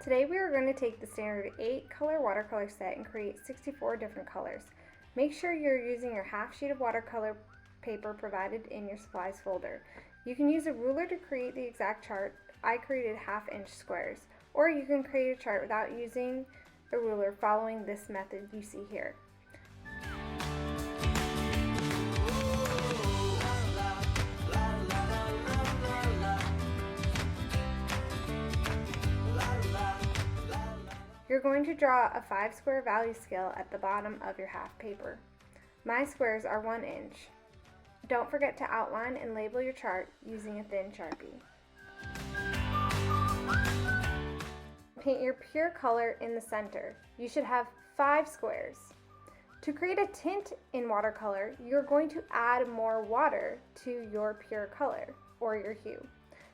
Today we are going to take the standard 8 color watercolor set and create 64 different colors. Make sure you're using your half sheet of watercolor paper provided in your supplies folder. You can use a ruler to create the exact chart. I created half-inch squares, or you can create a chart without using a ruler following this method you see here. You're going to draw a 5 square value scale at the bottom of your half paper. My squares are 1 inch. Don't forget to outline and label your chart using a thin Sharpie. Paint your pure color in the center. You should have 5 squares. To create a tint in watercolor, you're going to add more water to your pure color or your hue.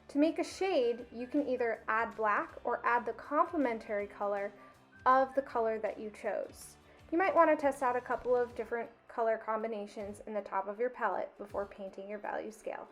To make a shade, you can either add black or add the complementary color of the color that you chose. You might want to test out a couple of different color combinations in the top of your palette before painting your value scale.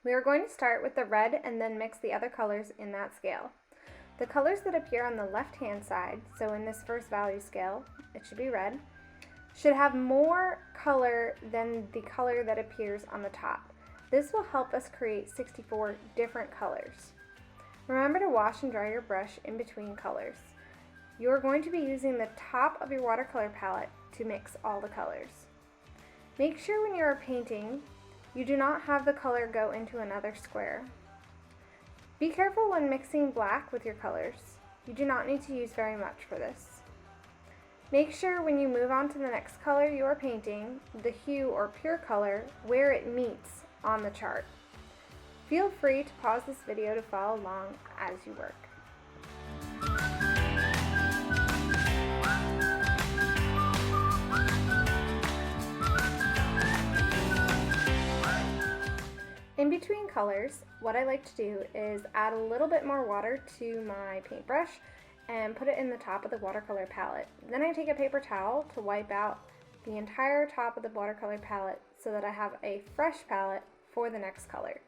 We are going to start with the red and then mix the other colors in that scale. The colors that appear on the left-hand side, so in this first value scale, it should be red, should have more color than the color that appears on the top. This will help us create 64 different colors. Remember to wash and dry your brush in between colors. You are going to be using the top of your watercolor palette to mix all the colors. Make sure when you are painting, you do not have the color go into another square. Be careful when mixing black with your colors. You do not need to use very much for this. Make sure when you move on to the next color you are painting, the hue or pure color, where it meets on the chart. Feel free to pause this video to follow along as you work. In between colors, what I like to do is add a little bit more water to my paintbrush and put it in the top of the watercolor palette. Then I take a paper towel to wipe out the entire top of the watercolor palette so that I have a fresh palette for the next color.